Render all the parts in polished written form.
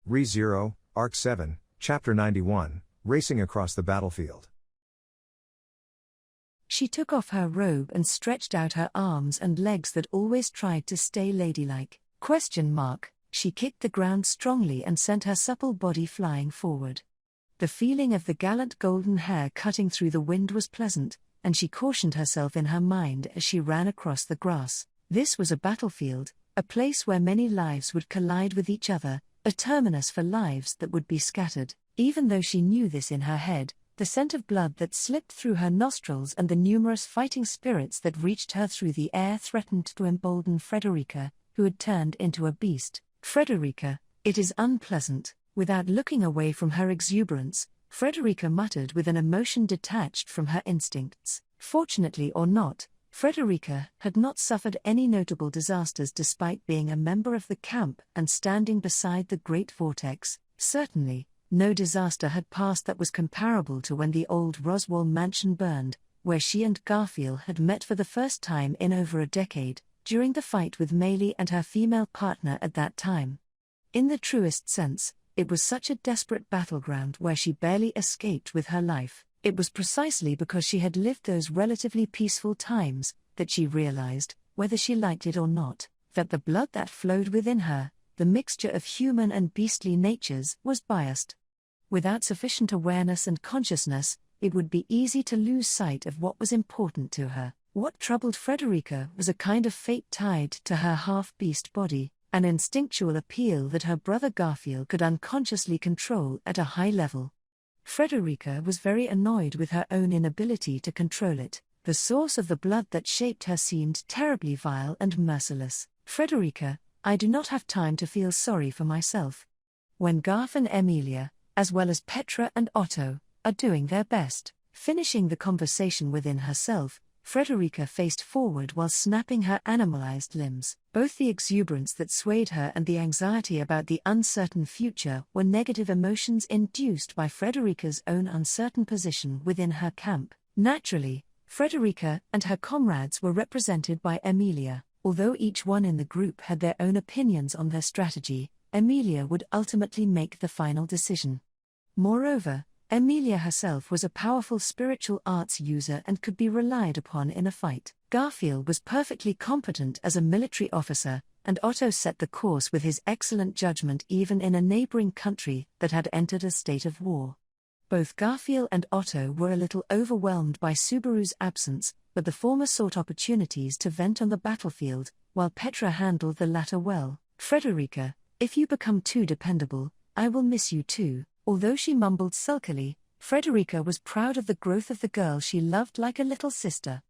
Re-Zero, Arc 7, Chapter 91, Racing Across the Battlefield. She took off her robe and stretched out her arms and legs that always tried to stay ladylike. She kicked the ground strongly and sent her supple body flying forward. The feeling of the gallant golden hair cutting through the wind was pleasant, and she cautioned herself in her mind as she ran across the grass. This was a battlefield, a place where many lives would collide with each other, a terminus for lives that would be scattered. Even though she knew this in her head, the scent of blood that slipped through her nostrils and the numerous fighting spirits that reached her through the air threatened to embolden Frederica, who had turned into a beast. "Frederica, it is unpleasant." Without looking away from her exuberance, Frederica muttered with an emotion detached from her instincts. Fortunately or not, Frederica had not suffered any notable disasters despite being a member of the camp and standing beside the Great Vortex. Certainly, no disaster had passed that was comparable to when the old Roswell mansion burned, where she and Garfield had met for the first time in over a decade, during the fight with Maylie and her female partner at that time. In the truest sense, it was such a desperate battleground where she barely escaped with her life. It was precisely because she had lived those relatively peaceful times that she realized, whether she liked it or not, that the blood that flowed within her, the mixture of human and beastly natures, was biased. Without sufficient awareness and consciousness, it would be easy to lose sight of what was important to her. What troubled Frederica was a kind of fate tied to her half-beast body, an instinctual appeal that her brother Garfield could unconsciously control at a high level. Frederica was very annoyed with her own inability to control it. The source of the blood that shaped her seemed terribly vile and merciless. "Frederica, I do not have time to feel sorry for myself. When Garth and Emilia, as well as Petra and Otto, are doing their best." Finishing the conversation within herself, Frederica faced forward while snapping her animalized limbs. Both the exuberance that swayed her and the anxiety about the uncertain future were negative emotions induced by Frederica's own uncertain position within her camp. Naturally, Frederica and her comrades were represented by Emilia. Although each one in the group had their own opinions on their strategy, Emilia would ultimately make the final decision. Moreover, Emilia herself was a powerful spiritual arts user and could be relied upon in a fight. Garfield was perfectly competent as a military officer, and Otto set the course with his excellent judgment even in a neighboring country that had entered a state of war. Both Garfield and Otto were a little overwhelmed by Subaru's absence, but the former sought opportunities to vent on the battlefield, while Petra handled the latter well. "Frederica, if you become too dependable, I will miss you too." Although she mumbled sulkily, Frederica was proud of the growth of the girl she loved like a little sister.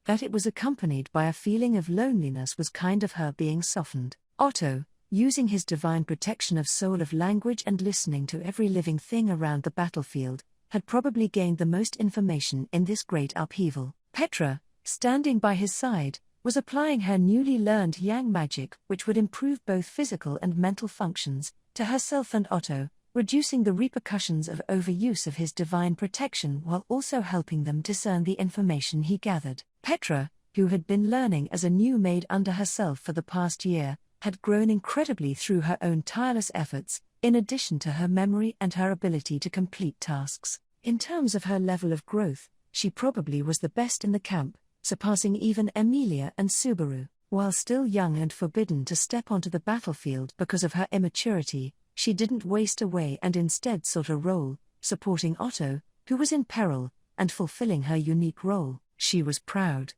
That it was accompanied by a feeling of loneliness was kind of her being softened. Otto, using his divine protection of soul of language and listening to every living thing around the battlefield, had probably gained the most information in this great upheaval. Petra, standing by his side, was applying her newly learned yang magic, which would improve both physical and mental functions, to herself and Otto, reducing the repercussions of overuse of his divine protection while also helping them discern the information he gathered. Petra, who had been learning as a new maid under herself for the past year, had grown incredibly through her own tireless efforts, in addition to her memory and her ability to complete tasks. In terms of her level of growth, she probably was the best in the camp, surpassing even Emilia and Subaru. While still young and forbidden to step onto the battlefield because of her immaturity, she didn't waste away and instead sought a role, supporting Otto, who was in peril, and fulfilling her unique role. She was proud.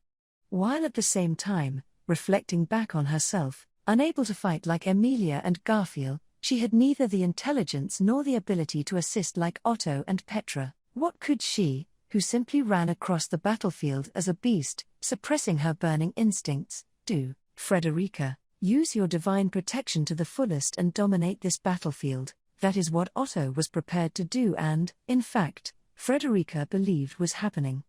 While at the same time, reflecting back on herself, unable to fight like Emilia and Garfield, she had neither the intelligence nor the ability to assist like Otto and Petra. What could she, who simply ran across the battlefield as a beast, suppressing her burning instincts, do? "Frederica, use your divine protection to the fullest and dominate this battlefield." That is what Otto was prepared to do and, in fact, Frederica believed was happening.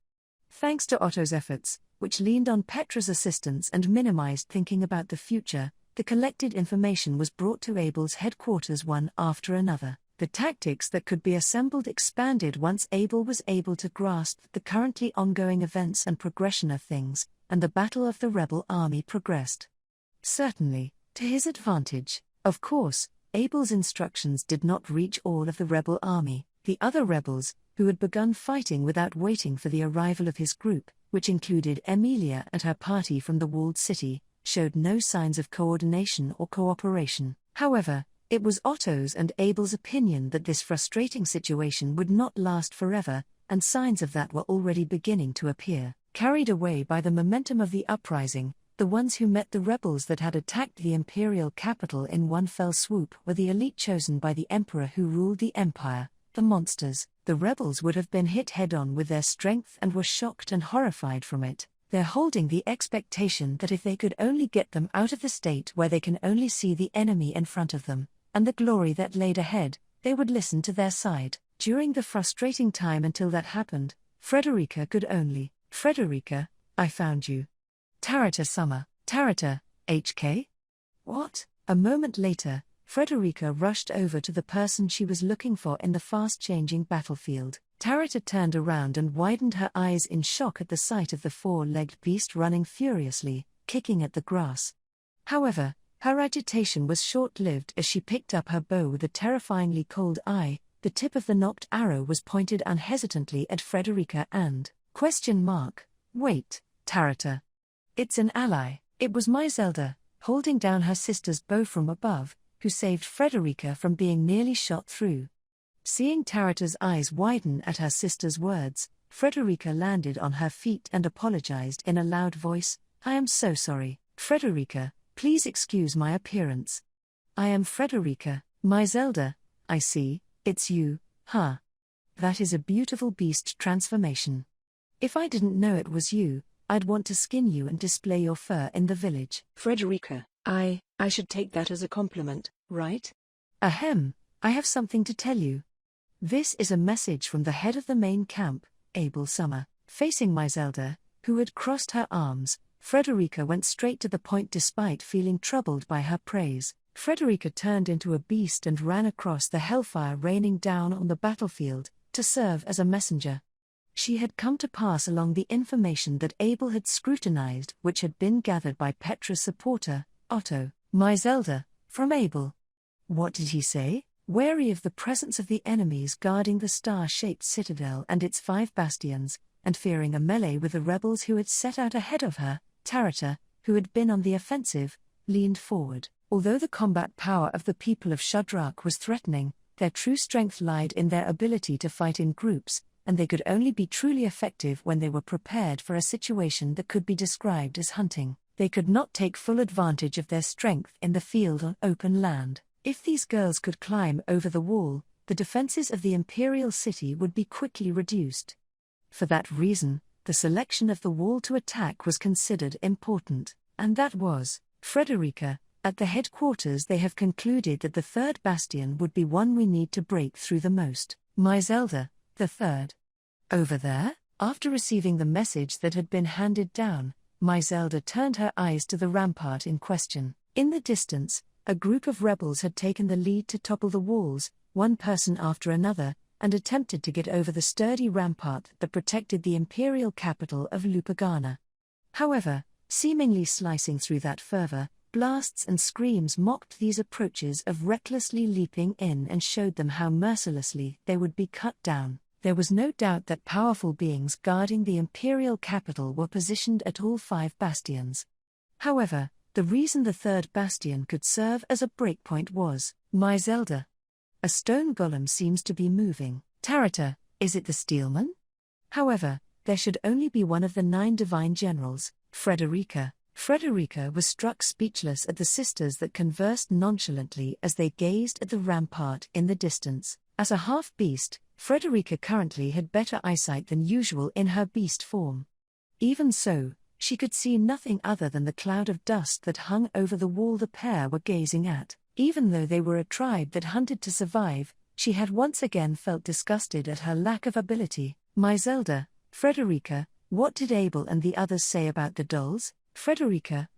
Thanks to Otto's efforts, which leaned on Petra's assistance and minimized thinking about the future, the collected information was brought to Abel's headquarters one after another. The tactics that could be assembled expanded once Abel was able to grasp the currently ongoing events and progression of things, and the battle of the rebel army progressed. Certainly, to his advantage. Of course, Abel's instructions did not reach all of the rebel army. The other rebels, who had begun fighting without waiting for the arrival of his group, which included Emilia and her party from the walled city, showed no signs of coordination or cooperation. However, it was Otto's and Abel's opinion that this frustrating situation would not last forever, and signs of that were already beginning to appear. Carried away by the momentum of the uprising, the ones who met the rebels that had attacked the imperial capital in one fell swoop were the elite chosen by the emperor who ruled the empire, the monsters. The rebels would have been hit head-on with their strength and were shocked and horrified from it. They're holding the expectation that if they could only get them out of the state where they can only see the enemy in front of them, and the glory that laid ahead, they would listen to their side. During the frustrating time until that happened, Frederica could only, Frederica, I found you. Tarata Summer, Tarata, HK? What? A moment later, Frederica rushed over to the person she was looking for in the fast-changing battlefield. Tarata turned around and widened her eyes in shock at the sight of the four-legged beast running furiously, kicking at the grass. However, her agitation was short-lived as she picked up her bow with a terrifyingly cold eye. The tip of the knocked arrow was pointed unhesitantly at Frederica and, wait, Tarata. It's an ally. It was my Zelda, holding down her sister's bow from above, who saved Frederica from being nearly shot through. Seeing Tarata's eyes widen at her sister's words, Frederica landed on her feet and apologized in a loud voice. I am so sorry, Frederica, please excuse my appearance. I am Frederica, my Zelda. I see, it's you, huh? That is a beautiful beast transformation. If I didn't know it was you, I'd want to skin you and display your fur in the village. Frederica, I should take that as a compliment, right? Ahem, I have something to tell you. This is a message from the head of the main camp, Abel Summer. Facing my Zelda, who had crossed her arms, Frederica went straight to the point despite feeling troubled by her praise. Frederica turned into a beast and ran across the hellfire raining down on the battlefield, to serve as a messenger. She had come to pass along the information that Abel had scrutinized, which had been gathered by Petra's supporter, Otto. My Zelda, from Abel. What did he say? Wary of the presence of the enemies guarding the star-shaped citadel and its 5 bastions, and fearing a melee with the rebels who had set out ahead of her, Tarata, who had been on the offensive, leaned forward. Although the combat power of the people of Shudrak was threatening, their true strength lied in their ability to fight in groups, and they could only be truly effective when they were prepared for a situation that could be described as hunting. They could not take full advantage of their strength in the field on open land. If these girls could climb over the wall, the defenses of the imperial city would be quickly reduced. For that reason, the selection of the wall to attack was considered important, and that was, Frederica, at the headquarters they have concluded that the 3rd bastion would be one we need to break through the most. My Zelda, the 3rd. Over there? After receiving the message that had been handed down, my Zelda turned her eyes to the rampart in question. In the distance, a group of rebels had taken the lead to topple the walls, one person after another, and attempted to get over the sturdy rampart that protected the imperial capital of Lupagana. However, seemingly slicing through that fervor, blasts and screams mocked these approaches of recklessly leaping in and showed them how mercilessly they would be cut down. There was no doubt that powerful beings guarding the imperial capital were positioned at all 5 bastions. However, the reason the 3rd bastion could serve as a breakpoint was, my Zelda. A stone golem seems to be moving. Tarata, is it the steelman? However, there should only be one of the 9 divine generals, Frederica. Frederica was struck speechless at the sisters that conversed nonchalantly as they gazed at the rampart in the distance. As a half-beast, Frederica currently had better eyesight than usual in her beast form. Even so, she could see nothing other than the cloud of dust that hung over the wall the pair were gazing at. Even though they were a tribe that hunted to survive, she had once again felt disgusted at her lack of ability. My Zelda, Frederica, what did Abel and the others say about the dolls? Frederica,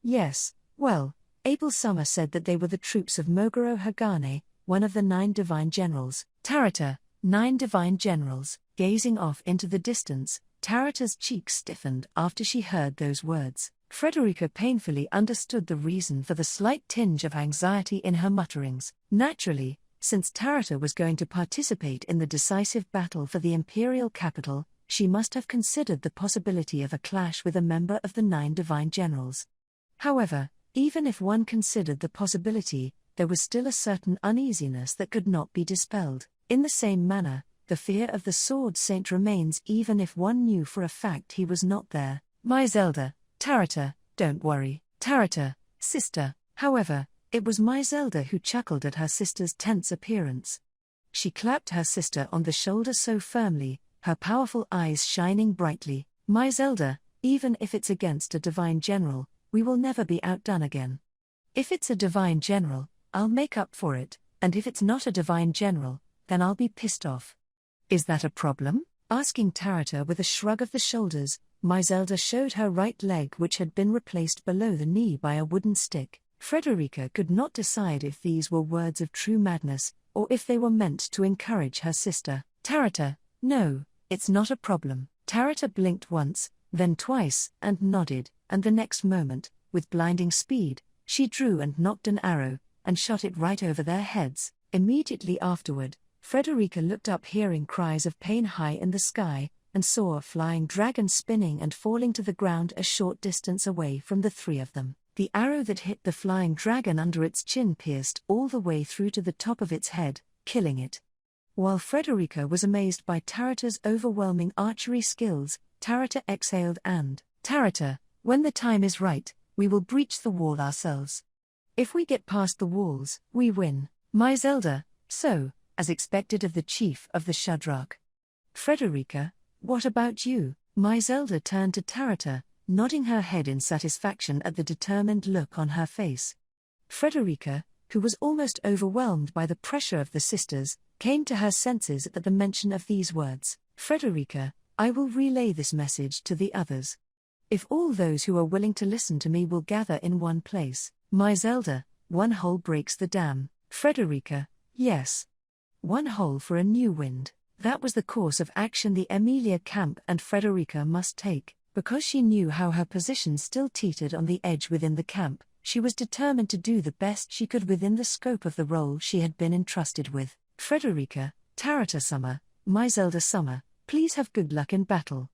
yes, well, Abel Summer said that they were the troops of Moguro Hagane, one of the 9 divine generals. Tarata, 9 divine generals. Gazing off into the distance, Tarata's cheeks stiffened after she heard those words. Frederica painfully understood the reason for the slight tinge of anxiety in her mutterings. Naturally, since Tarata was going to participate in the decisive battle for the imperial capital, she must have considered the possibility of a clash with a member of the 9 divine generals. However, even if one considered the possibility, there was still a certain uneasiness that could not be dispelled. In the same manner, the fear of the Sword Saint remains even if one knew for a fact he was not there. My Zelda, Tarata, don't worry, Tarata, sister. However, it was my Zelda who chuckled at her sister's tense appearance. She clapped her sister on the shoulder so firmly, her powerful eyes shining brightly. My Zelda, even if it's against a divine general, we will never be outdone again. If it's a divine general, I'll make up for it, and if it's not a divine general, then I'll be pissed off. Is that a problem? Asking Tarata with a shrug of the shoulders, my Zelda showed her right leg, which had been replaced below the knee by a wooden stick. Frederica could not decide if these were words of true madness, or if they were meant to encourage her sister. Tarata, no, it's not a problem. Tarata blinked once, then twice, and nodded, and the next moment, with blinding speed, she drew and nocked an arrow, and shot it right over their heads. Immediately afterward, Frederica looked up, hearing cries of pain high in the sky, and saw a flying dragon spinning and falling to the ground a short distance away from the 3 of them. The arrow that hit the flying dragon under its chin pierced all the way through to the top of its head, killing it. While Frederica was amazed by Tarata's overwhelming archery skills, Tarata exhaled and, Tarata, when the time is right, we will breach the wall ourselves. If we get past the walls, we win. My Zelda, so, as expected of the chief of the Shudrak. Frederica, what about you? My Zelda turned to Tarata, nodding her head in satisfaction at the determined look on her face. Frederica, who was almost overwhelmed by the pressure of the sisters, came to her senses at the mention of these words. Frederica, I will relay this message to the others. If all those who are willing to listen to me will gather in one place, my Zelda, one hole breaks the dam. Frederica, yes. One hole for a new wind. That was the course of action the Emilia camp and Frederica must take. Because she knew how her position still teetered on the edge within the camp, she was determined to do the best she could within the scope of the role she had been entrusted with. Frederica, Tarata-sama, my Zelda-sama, please have good luck in battle.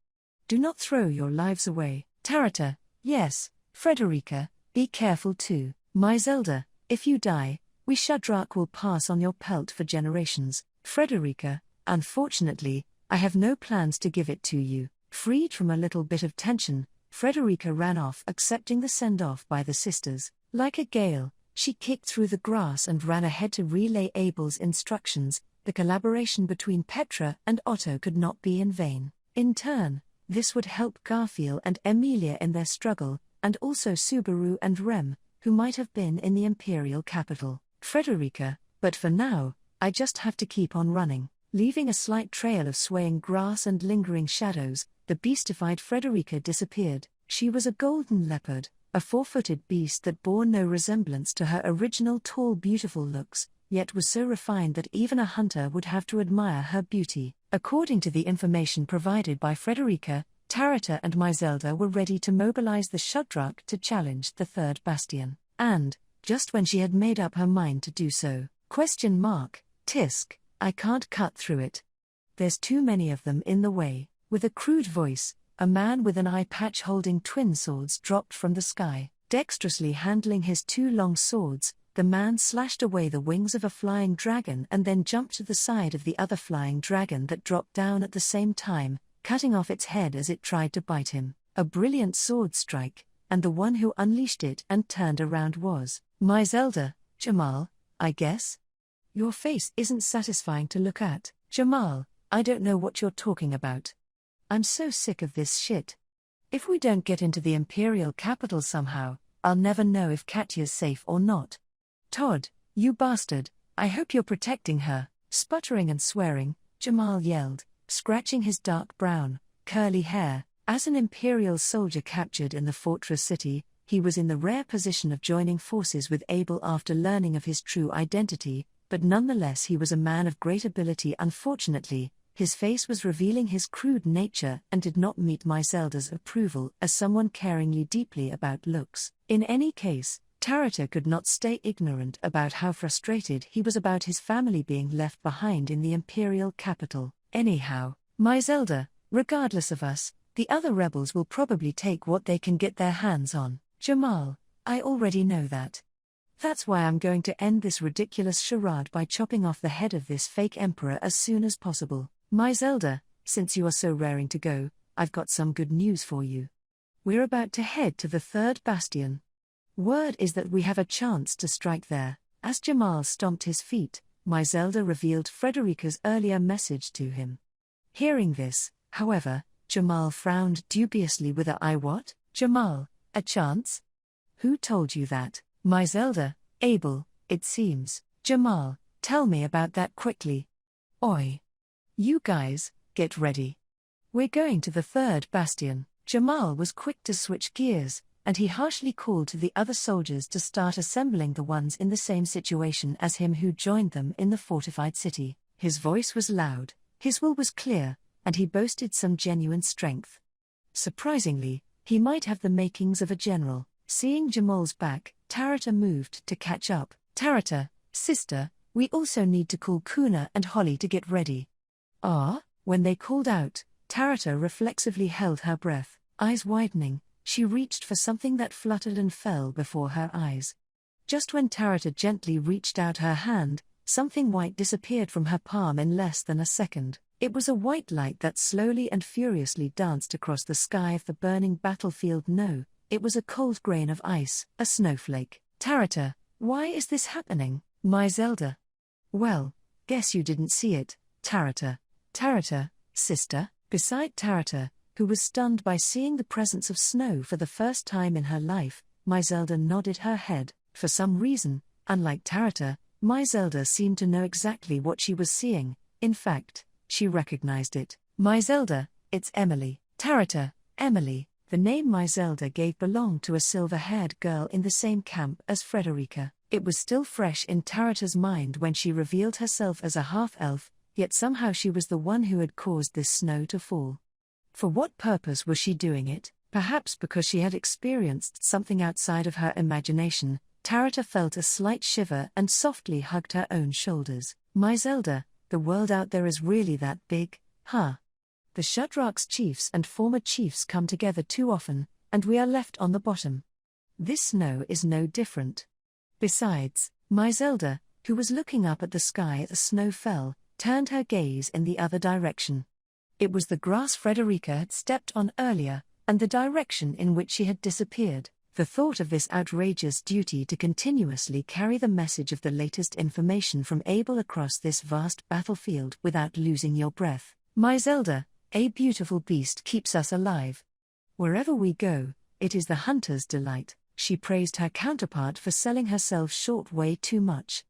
Do not throw your lives away. Tarata, yes. Frederica, be careful too. My Zelda, if you die, we Shudrak will pass on your pelt for generations. Frederica, unfortunately, I have no plans to give it to you. Freed from a little bit of tension, Frederica ran off, accepting the send-off by the sisters. Like a gale, she kicked through the grass and ran ahead to relay Abel's instructions. The collaboration between Petra and Otto could not be in vain. In turn, this would help Garfield and Emilia in their struggle, and also Subaru and Rem, who might have been in the imperial capital. Frederica, but for now, I just have to keep on running. Leaving a slight trail of swaying grass and lingering shadows, the beastified Frederica disappeared. She was a golden leopard, a 4-footed beast that bore no resemblance to her original tall, beautiful looks, yet was so refined that even a hunter would have to admire her beauty. According to the information provided by Frederica, Tarata and my Zelda were ready to mobilize the Shudrak to challenge the 3rd Bastion. And, just when she had made up her mind to do so, Tisk, I can't cut through it. There's too many of them in the way. With a crude voice, a man with an eye patch holding twin swords dropped from the sky. Dexterously handling his 2 long swords, the man slashed away the wings of a flying dragon and then jumped to the side of the other flying dragon that dropped down at the same time, cutting off its head as it tried to bite him. A brilliant sword strike, and the one who unleashed it and turned around was my Zelda, Jamal, I guess? Your face isn't satisfying to look at. Jamal, I don't know what you're talking about. I'm so sick of this shit. If we don't get into the imperial capital somehow, I'll never know if Katya's safe or not. Todd, you bastard, I hope you're protecting her. Sputtering and swearing, Jamal yelled, scratching his dark brown, curly hair. As an imperial soldier captured in the fortress city, he was in the rare position of joining forces with Abel after learning of his true identity, but nonetheless he was a man of great ability. Unfortunately, His face was revealing his crude nature and did not meet Zelda's approval as someone caringly deeply about looks. In any case, Tarata could not stay ignorant about how frustrated he was about his family being left behind in the imperial capital. Anyhow, Zelda, regardless of us, the other rebels will probably take what they can get their hands on. Jamal, I already know that. That's why I'm going to end this ridiculous charade by chopping off the head of this fake emperor as soon as possible. Zelda, since you are so raring to go, I've got some good news for you. We're about to head to the third bastion. Word is that we have a chance to strike there. As Jamal stomped his feet, Zelda revealed Frederica's earlier message to him. Hearing this, however, Jamal frowned dubiously with a "I what? Jamal, a chance? Who told you that?" Zelda, Abel, it seems. Jamal, tell me about that quickly. Oi. You guys, get ready. We're going to the third bastion. Jamal was quick to switch gears, and he harshly called to the other soldiers to start assembling the ones in the same situation as him who joined them in the fortified city. His voice was loud, his will was clear, and he boasted some genuine strength. Surprisingly, he might have the makings of a general. Seeing Jamal's back, Tarata moved to catch up. Tarata, sister, we also need to call Kuna and Holly to get ready. Ah? When they called out, Tarata reflexively held her breath. Eyes widening, she reached for something that fluttered and fell before her eyes. Just when Tarata gently reached out her hand, something white disappeared from her palm in less than a second. It was a white light that slowly and furiously danced across the sky of the burning battlefield. No, it was a cold grain of ice, a snowflake. Tarata, why is this happening? Zelda. Well, guess you didn't see it, Tarata. Tarata, sister. Beside Tarata, who was stunned by seeing the presence of snow for the first time in her life, Zelda nodded her head. For some reason, unlike Tarata, Zelda seemed to know exactly what she was seeing. In fact, she recognized it. Zelda, it's Emily. Tarata, Emily. The name Zelda gave belonged to a silver-haired girl in the same camp as Frederica. It was still fresh in Tarata's mind when she revealed herself as a half-elf, yet somehow she was the one who had caused this snow to fall. For what purpose was she doing it? Perhaps because she had experienced something outside of her imagination. Tarata felt a slight shiver and softly hugged her own shoulders. Zelda, the world out there is really that big, huh? The Shudrak's chiefs and former chiefs come together too often, and we are left on the bottom. This snow is no different. Besides, Zelda, who was looking up at the sky as the snow fell, turned her gaze in the other direction. It was the grass Frederica had stepped on earlier, and the direction in which she had disappeared. The thought of this outrageous duty to continuously carry the message of the latest information from Abel across this vast battlefield without losing your breath. Zelda, a beautiful beast keeps us alive. Wherever we go, it is the hunter's delight. She praised her counterpart for selling herself short way too much.